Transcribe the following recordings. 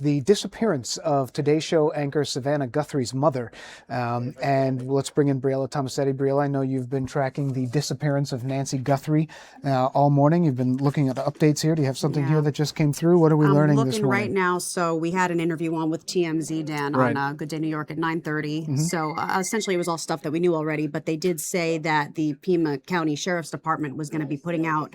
The disappearance of Today Show anchor Savannah Guthrie's mother. And let's bring in Briella Tomassetti. Briella, I know you've been tracking the disappearance of Nancy Guthrie all morning. You've been looking at the updates here. Do you have something here that just came through? What are we learning this morning? I'm looking right now. So we had an interview on with TMZ, Dan, on Good Day New York at 9:30. So essentially it was all stuff that we knew already, but they did say that the Pima County Sheriff's Department was going to be putting out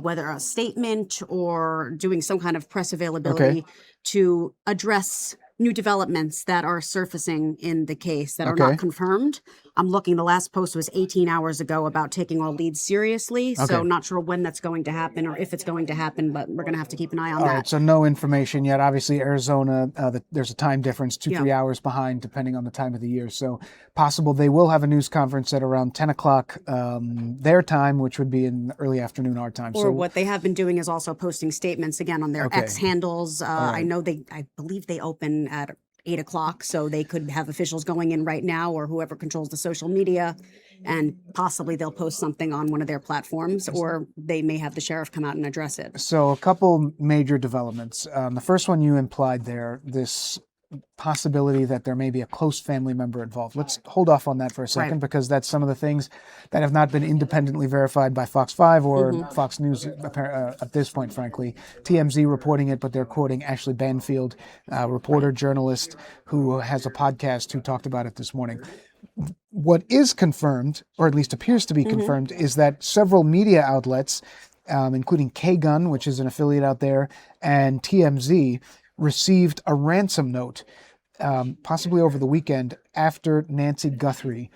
whether a statement or doing some kind of press availability to address new developments that are surfacing in the case that are not confirmed. I'm looking, the last post was 18 hours ago about taking all leads seriously. So not sure when that's going to happen or if it's going to happen, but we're going to have to keep an eye on that. All right, so no information yet. Obviously, Arizona, there's a time difference, 2-3 hours behind, depending on the time of the year. So possible they will have a news conference at around 10 o'clock their time, which would be in early afternoon our time. Or what they have been doing is also posting statements, again, on their X handles. I know I believe they open at 8 o'clock, so they could have officials going in right now or whoever controls the social media, and possibly they'll post something on one of their platforms, or they may have the sheriff come out and address it. So a couple major developments. The first one you implied there, this possibility that there may be a close family member involved. Let's hold off on that for a second, because that's some of the things that have not been independently verified by Fox 5 or Fox News at this point, frankly. TMZ reporting it, but they're quoting Ashley Banfield, reporter, journalist, who has a podcast, who talked about it this morning. What is confirmed, or at least appears to be confirmed, is that several media outlets, including K-Gun, which is an affiliate out there, and TMZ, received a ransom note, possibly over the weekend, after Nancy Guthrie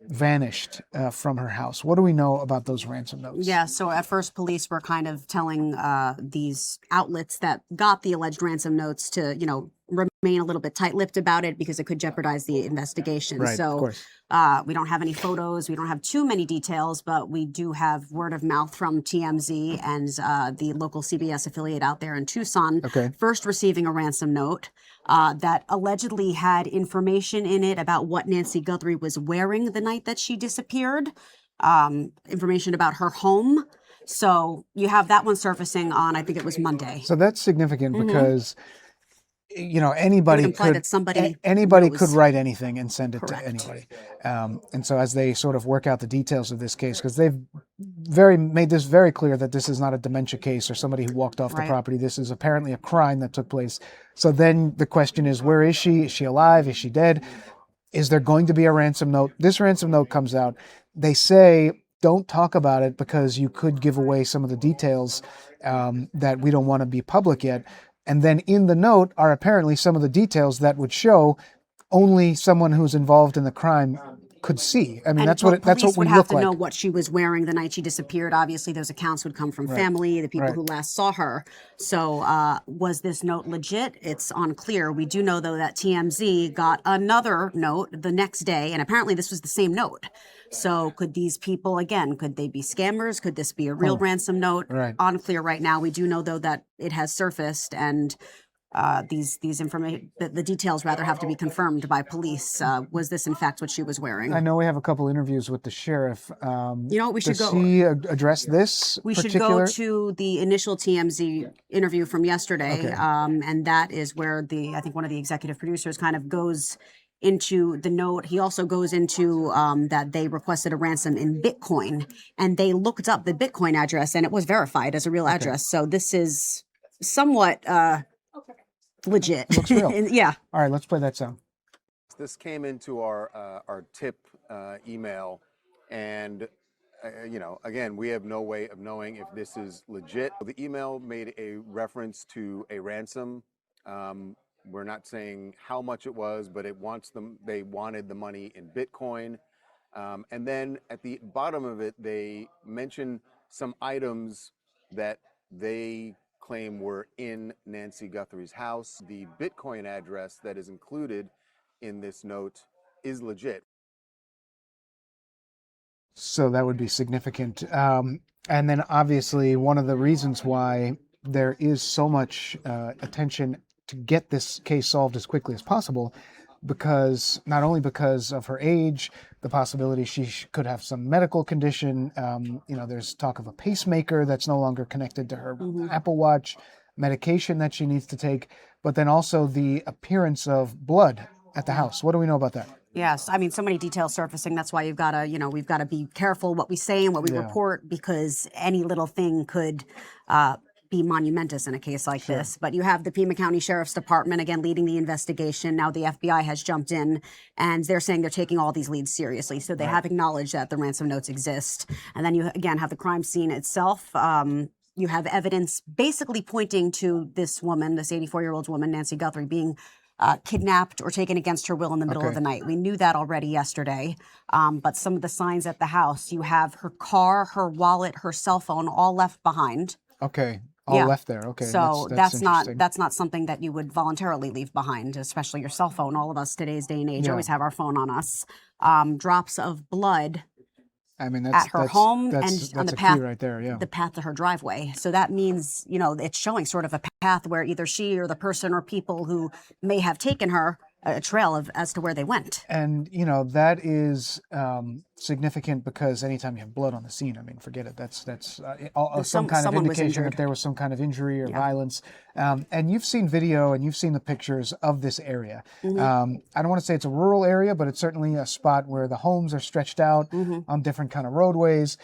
vanished from her house. What do we know about those ransom notes? Yeah, so at first police were kind of telling these outlets that got the alleged ransom notes to, remain a little bit tight-lipped about it because it could jeopardize the investigation. Right, so of course. We don't have any photos. We don't have too many details, but we do have word of mouth from TMZ and the local CBS affiliate out there in Tucson, first receiving a ransom note that allegedly had information in it about what Nancy Guthrie was wearing the night that she disappeared, information about her home. So you have that one surfacing on, I think it was Monday. So that's significant because anybody could write anything and send it to anybody. And so as they sort of work out the details of this case, because they've made this very clear that this is not a dementia case or somebody who walked off the property. This is apparently a crime that took place. So then the question is, where is she? Is she alive? Is she dead? Is there going to be a ransom note? This ransom note comes out. They say, don't talk about it because you could give away some of the details that we don't want to be public yet. And then in the note are apparently some of the details that would show only someone who's involved in the crime could see. I mean, that's what we look like. Police would have to know what she was wearing the night she disappeared. Obviously, those accounts would come from family, the people who last saw her. So was this note legit? It's unclear. We do know, though, that TMZ got another note the next day, and apparently this was the same note. So could these people, again, could they be scammers? Could this be a real ransom note? Unclear right now. We do know, though, that it has surfaced, and these information, the details rather, have to be confirmed by police. Was this in fact what she was wearing? I know we have a couple interviews with the sheriff. We should go. Does he address this? We should go to the initial TMZ interview from yesterday, and that is where I think one of the executive producers kind of goes into the note. He also goes into that they requested a ransom in Bitcoin, and they looked up the Bitcoin address, and it was verified as a real address. So this is somewhat legit. Looks real. Yeah. All right, let's play that sound. This came into our tip email, and again, we have no way of knowing if this is legit. The email made a reference to a ransom. We're not saying how much it was, but they wanted the money in Bitcoin. And then at the bottom of it, they mention some items that they claim were in Nancy Guthrie's house. The Bitcoin address that is included in this note is legit. So that would be significant. And then obviously one of the reasons why there is so much attention to get this case solved as quickly as possible, because not only because of her age, the possibility she could have some medical condition. There's talk of a pacemaker that's no longer connected to her Apple Watch. medication that she needs to take, but then also the appearance of blood at the house. What do we know about that? Yes, I mean, so many details surfacing. That's why you've got to, we've got to be careful what we say and what we report, because any little thing could be monumentous in a case like this. But you have the Pima County Sheriff's Department, again, leading the investigation. Now the FBI has jumped in, and they're saying they're taking all these leads seriously. So they have acknowledged that the ransom notes exist. And then you, again, have the crime scene itself. You have evidence basically pointing to this woman, this 84-year-old woman, Nancy Guthrie, being kidnapped or taken against her will in the middle of the night. We knew that already yesterday. But some of the signs at the house, you have her car, her wallet, her cell phone, all left behind. Okay. All left there. Okay. So that's not something that you would voluntarily leave behind, especially your cell phone. All of us today's day and age always have our phone on us. Drops of blood. I mean, at her home and on the path right there, the path to her driveway. So that means, it's showing sort of a path where either she or the person or people who may have taken her a trail as to where they went. And, that is significant because anytime you have blood on the scene, I mean, forget it. That's some kind of indication that there was some kind of injury or violence. And you've seen video and you've seen the pictures of this area. I don't want to say it's a rural area, but it's certainly a spot where the homes are stretched out on different kind of roadways.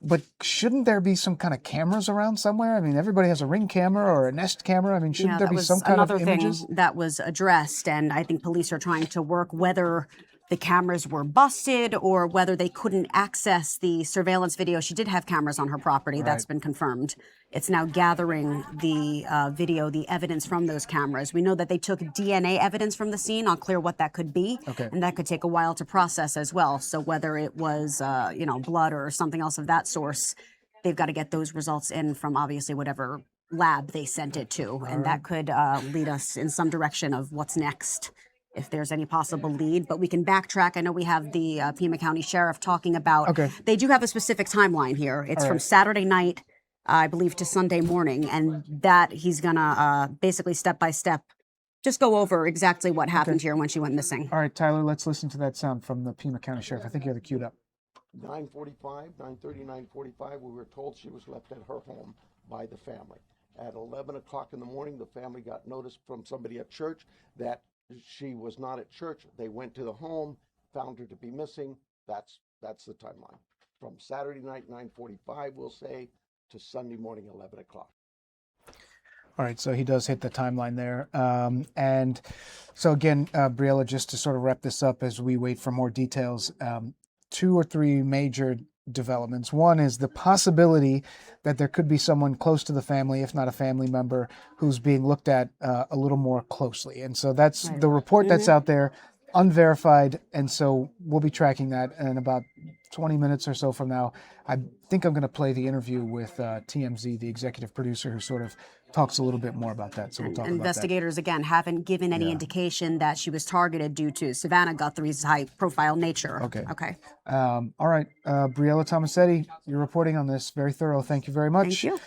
But shouldn't there be some kind of cameras around somewhere? I mean, everybody has a Ring camera or a Nest camera. I mean, shouldn't there be some kind of images? Another thing that was addressed, and I think police are trying to work whether the cameras were busted or whether they couldn't access the surveillance video. She did have cameras on her property. That's been confirmed. It's now gathering the video, the evidence from those cameras. We know that they took DNA evidence from the scene. Unclear what that could be. And that could take a while to process as well. So whether it was, blood or something else of that source, they've got to get those results in from obviously whatever lab they sent it to. And that could lead us in some direction of what's next, if there's any possible lead. But we can backtrack. I know we have the Pima County Sheriff talking about, they do have a specific timeline here. It's from Saturday night, I believe, to Sunday morning. And that he's going to basically step by step just go over exactly what happened here when she went missing. All right, Tyler, let's listen to that sound from the Pima County Sheriff. I think you have it queued up. 9:45, 9:30, 9:45, we were told she was left at her home by the family. At 11 o'clock in the morning, the family got notice from somebody at church that she was not at church. They went to the home, found her to be missing. That's the timeline. From Saturday night, 9:45, we'll say, to Sunday morning, 11 o'clock. All right, so he does hit the timeline there. And so again, Briella, just to sort of wrap this up as we wait for more details, 2 or 3 major developments. One is the possibility that there could be someone close to the family, if not a family member, who's being looked at a little more closely. And so that's the report that's out there, unverified. And so we'll be tracking that in about 20 minutes or so from now. I think I'm going to play the interview with TMZ, the executive producer, who sort of talks a little bit more about that. So we'll talk about that. Investigators, again, haven't given any indication that she was targeted due to Savannah Guthrie's high-profile nature. Okay. All right. Briella Tomassetti, you're reporting on this. Very thorough. Thank you very much. Thank you.